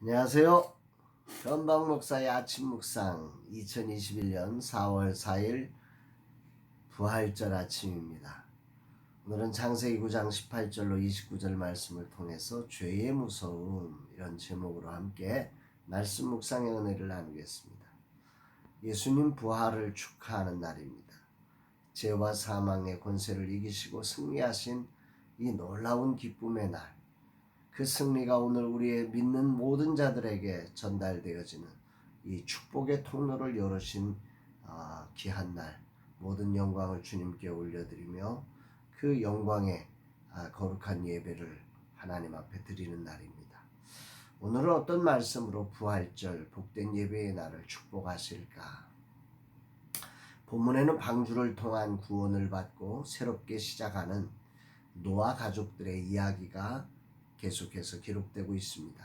안녕하세요. 변방 목사의 아침 묵상 2021년 4월 4일 부활절 아침입니다. 오늘은 창세기 9장 18절로 29절 말씀을 통해서 죄의 무서움 이런 제목으로 함께 말씀 묵상의 은혜를 나누겠습니다. 예수님 부활을 축하하는 날입니다. 죄와 사망의 권세를 이기시고 승리하신 이 놀라운 기쁨의 날, 그 승리가 오늘 우리의 믿는 모든 자들에게 전달되어지는 이 축복의 통로를 열으신 귀한 날, 모든 영광을 주님께 올려드리며 그 영광의 거룩한 예배를 하나님 앞에 드리는 날입니다. 오늘은 어떤 말씀으로 부활절 복된 예배의 날을 축복하실까? 본문에는 방주를 통한 구원을 받고 새롭게 시작하는 노아 가족들의 이야기가 계속해서 기록되고 있습니다.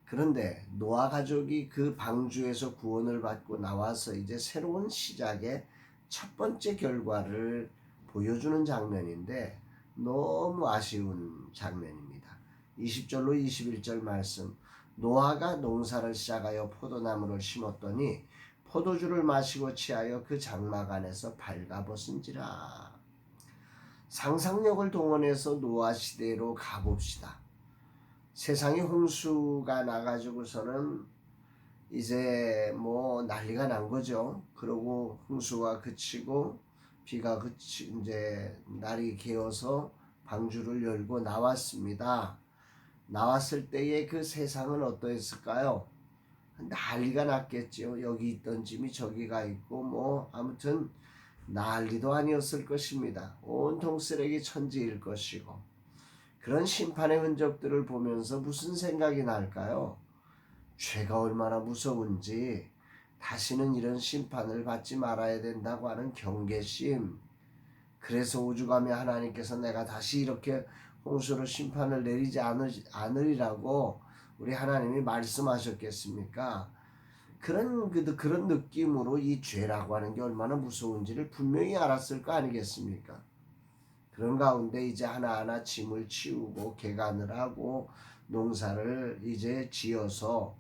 그런데 노아 가족이 그 방주에서 구원을 받고 나와서 이제 새로운 시작의 첫 번째 결과를 보여주는 장면인데 너무 아쉬운 장면입니다. 20절로 21절 말씀, 노아가 농사를 시작하여 포도나무를 심었더니 포도주를 마시고 취하여 그 장막 안에서 발가벗은지라. 상상력을 동원해서 노아 시대로 가봅시다. 세상에 홍수가 나가지고서는 이제 난리가 난 거죠. 그러고 홍수가 그치고 비가 이제 날이 개어서 방주를 열고 나왔습니다. 나왔을 때의 그 세상은 어떠했을까요? 난리가 났겠죠. 여기 있던 짐이 저기 가 있고 아무튼 난리도 아니었을 것입니다. 온통 쓰레기 천지일 것이고, 그런 심판의 흔적들을 보면서 무슨 생각이 날까요? 죄가 얼마나 무서운지, 다시는 이런 심판을 받지 말아야 된다고 하는 경계심. 그래서 오죽하면 하나님께서 내가 다시 이렇게 홍수로 심판을 내리지 않으리라고 우리 하나님이 말씀하셨겠습니까? 그런 느낌으로 이 죄라고 하는 게 얼마나 무서운지를 분명히 알았을 거 아니겠습니까? 그런 가운데 이제 하나하나 짐을 치우고 개간을 하고 농사를 이제 지어서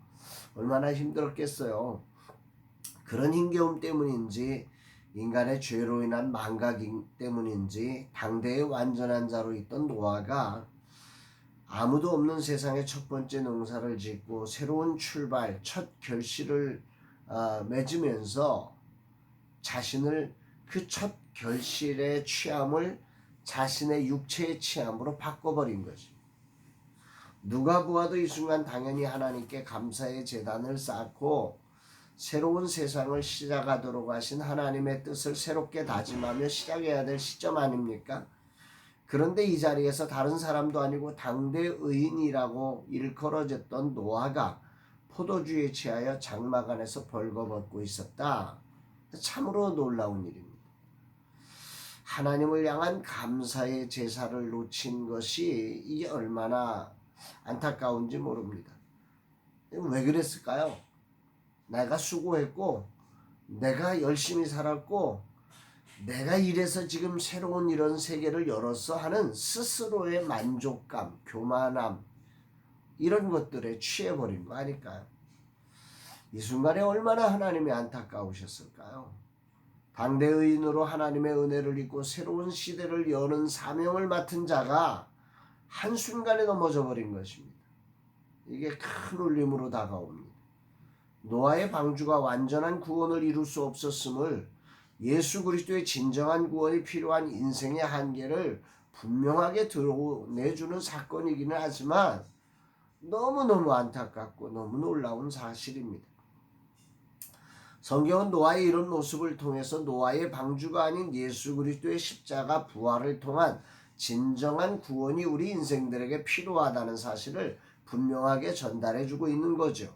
얼마나 힘들었겠어요. 그런 힘겨움 때문인지, 인간의 죄로 인한 망각 때문인지 당대의 완전한 자로 있던 노아가 아무도 없는 세상에 첫 번째 농사를 짓고 새로운 출발, 첫 결실을 맺으면서 자신을 그 첫 결실의 취함을 자신의 육체의 취함으로 바꿔버린 것입니다. 누가 보아도 이 순간 당연히 하나님께 감사의 제단을 쌓고 새로운 세상을 시작하도록 하신 하나님의 뜻을 새롭게 다짐하며 시작해야 될 시점 아닙니까? 그런데 이 자리에서 다른 사람도 아니고 당대 의인이라고 일컬어졌던 노아가 포도주에 취하여 장막 안에서 벌거벗고 있었다. 참으로 놀라운 일입니다. 하나님을 향한 감사의 제사를 놓친 것이 이게 얼마나 안타까운지 모릅니다. 왜 그랬을까요? 내가 수고했고, 내가 열심히 살았고, 내가 이래서 지금 새로운 이런 세계를 열었어 하는 스스로의 만족감, 교만함, 이런 것들에 취해버린 거 아닐까요? 이 순간에 얼마나 하나님이 안타까우셨을까요? 당대 의인으로 하나님의 은혜를 입고 새로운 시대를 여는 사명을 맡은 자가 한순간에 넘어져 버린 것입니다. 이게 큰 울림으로 다가옵니다. 노아의 방주가 완전한 구원을 이룰 수 없었음을, 예수 그리스도의 진정한 구원이 필요한 인생의 한계를 분명하게 드러내주는 사건이기는 하지만 너무너무 안타깝고 너무 놀라운 사실입니다. 성경은 노아의 이런 모습을 통해서 노아의 방주가 아닌 예수 그리스도의 십자가 부활을 통한 진정한 구원이 우리 인생들에게 필요하다는 사실을 분명하게 전달해주고 있는 거죠.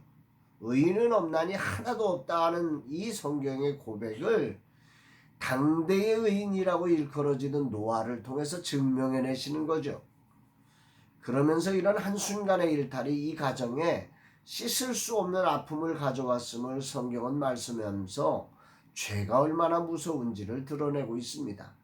의인은 없나니 하나도 없다 하는 이 성경의 고백을 당대의 의인이라고 일컬어지는 노아를 통해서 증명해내시는 거죠. 그러면서 이런 한순간의 일탈이 이 가정에 씻을 수 없는 아픔을 가져왔음을 성경은 말씀하면서 죄가 얼마나 무서운지를 드러내고 있습니다.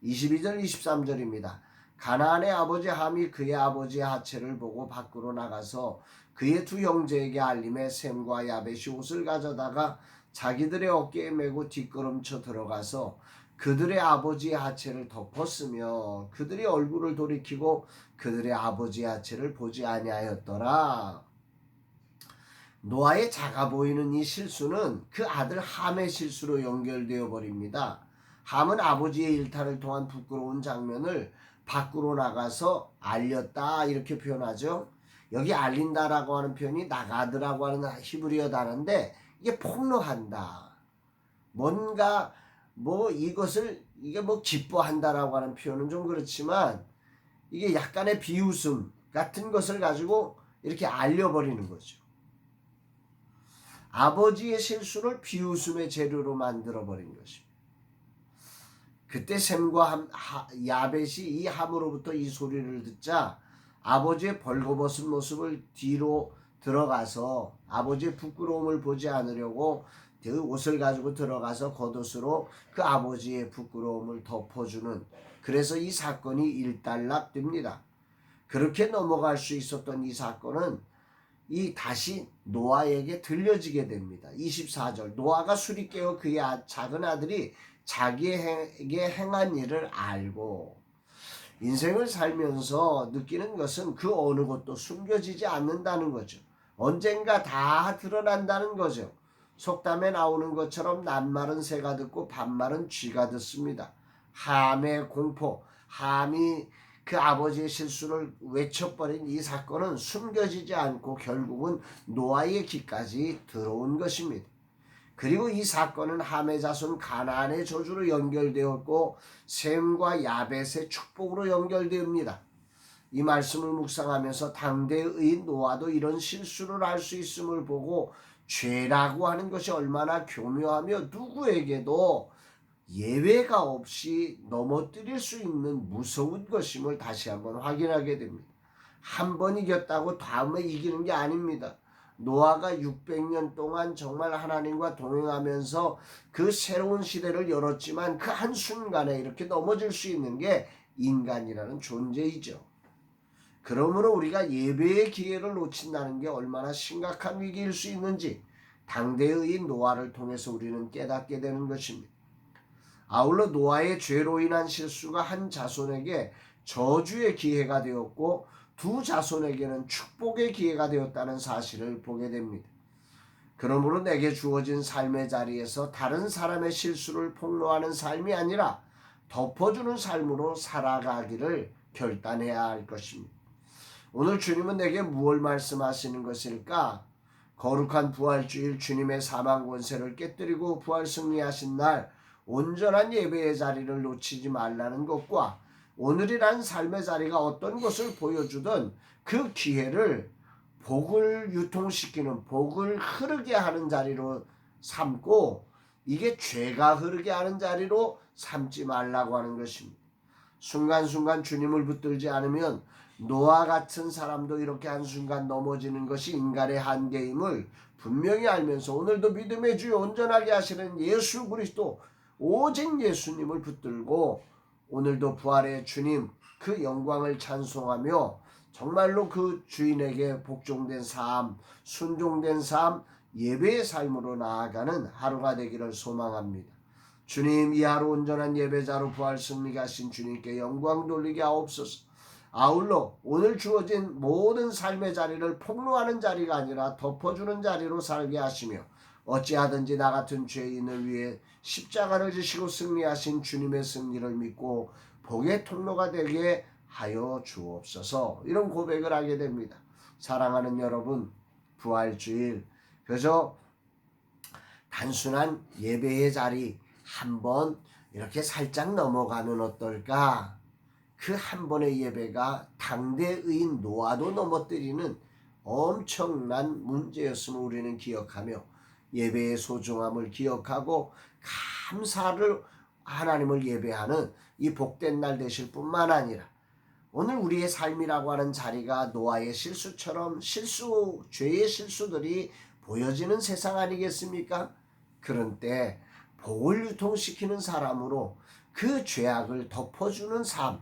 22절 23절입니다. 가나안의 아버지 함이 그의 아버지의 하체를 보고 밖으로 나가서 그의 두 형제에게 알림해 셈과 야벳이 옷을 가져다가 자기들의 어깨에 메고 뒷걸음쳐 들어가서 그들의 아버지의 하체를 덮었으며 그들이 얼굴을 돌이키고 그들의 아버지의 하체를 보지 아니하였더라. 노아의 작아 보이는 이 실수는 그 아들 함의 실수로 연결되어 버립니다. 함은 아버지의 일탈을 통한 부끄러운 장면을 밖으로 나가서 알렸다 이렇게 표현하죠. 여기 알린다라고 하는 표현이 나가드라고 하는 히브리어 단어인데 이게 폭로한다. 뭔가 이것을 이게 기뻐한다라고 하는 표현은 좀 그렇지만 이게 약간의 비웃음 같은 것을 가지고 이렇게 알려버리는 거죠. 아버지의 실수를 비웃음의 재료로 만들어버린 것입니다. 그때 셈과 야벳이 이 함으로부터 이 소리를 듣자 아버지의 벌거벗은 모습을 뒤로 들어가서 아버지의 부끄러움을 보지 않으려고 그 옷을 가지고 들어가서 겉옷으로 그 아버지의 부끄러움을 덮어주는, 그래서 이 사건이 일단락됩니다. 그렇게 넘어갈 수 있었던 이 사건은 다시 노아에게 들려지게 됩니다. 24절 노아가 술이 깨어 그의 작은 아들이 자기에게 행한 일을 알고, 인생을 살면서 느끼는 것은 그 어느 것도 숨겨지지 않는다는 거죠. 언젠가 다 드러난다는 거죠. 속담에 나오는 것처럼 낱말은 새가 듣고 반말은 쥐가 듣습니다. 함의 공포, 함이 그 아버지의 실수를 외쳐버린 이 사건은 숨겨지지 않고 결국은 노아의 귀까지 들어온 것입니다. 그리고 이 사건은 함의 자손 가나안의 저주로 연결되었고 셈과 야벳의 축복으로 연결됩니다. 이 말씀을 묵상하면서 당대의 노아도 이런 실수를 할 수 있음을 보고 죄라고 하는 것이 얼마나 교묘하며 누구에게도 예외가 없이 넘어뜨릴 수 있는 무서운 것임을 다시 한번 확인하게 됩니다. 한 번 이겼다고 다음에 이기는 게 아닙니다. 노아가 600년 동안 정말 하나님과 동행하면서 그 새로운 시대를 열었지만 그 한순간에 이렇게 넘어질 수 있는 게 인간이라는 존재이죠. 그러므로 우리가 예배의 기회를 놓친다는 게 얼마나 심각한 위기일 수 있는지 당대의 노아를 통해서 우리는 깨닫게 되는 것입니다. 아울러 노아의 죄로 인한 실수가 한 자손에게 저주의 기회가 되었고 두 자손에게는 축복의 기회가 되었다는 사실을 보게 됩니다. 그러므로 내게 주어진 삶의 자리에서 다른 사람의 실수를 폭로하는 삶이 아니라 덮어주는 삶으로 살아가기를 결단해야 할 것입니다. 오늘 주님은 내게 무엇을 말씀하시는 것일까? 거룩한 부활주일 주님의 사망 권세를 깨뜨리고 부활 승리하신 날 온전한 예배의 자리를 놓치지 말라는 것과 오늘이란 삶의 자리가 어떤 것을 보여주든 그 기회를 복을 유통시키는, 복을 흐르게 하는 자리로 삼고 이게 죄가 흐르게 하는 자리로 삼지 말라고 하는 것입니다. 순간순간 주님을 붙들지 않으면 노아 같은 사람도 이렇게 한순간 넘어지는 것이 인간의 한계임을 분명히 알면서 오늘도 믿음의 주요 온전하게 하시는 예수 그리스도 오직 예수님을 붙들고 오늘도 부활의 주님 그 영광을 찬송하며 정말로 그 주인에게 복종된 삶, 순종된 삶, 예배의 삶으로 나아가는 하루가 되기를 소망합니다. 주님, 이 하루 온전한 예배자로 부활 승리케 하신 주님께 영광 돌리게 하옵소서. 아울러 오늘 주어진 모든 삶의 자리를 폭로하는 자리가 아니라 덮어주는 자리로 살게 하시며 어찌하든지 나 같은 죄인을 위해 십자가를 지시고 승리하신 주님의 승리를 믿고 복의 통로가 되게 하여 주옵소서. 이런 고백을 하게 됩니다. 사랑하는 여러분, 부활주일 그저 단순한 예배의 자리 한번 이렇게 살짝 넘어가면 어떨까? 그 한 번의 예배가 당대의인 노아도 넘어뜨리는 엄청난 문제였음을 우리는 기억하며 예배의 소중함을 기억하고 감사를 하나님을 예배하는 이 복된 날 되실 뿐만 아니라 오늘 우리의 삶이라고 하는 자리가 노아의 실수처럼 죄의 실수들이 보여지는 세상 아니겠습니까? 그런 때 복을 유통시키는 사람으로 그 죄악을 덮어주는 삶,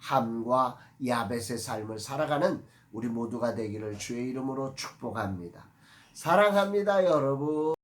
함과 야벳의 삶을 살아가는 우리 모두가 되기를 주의 이름으로 축복합니다. 사랑합니다, 여러분.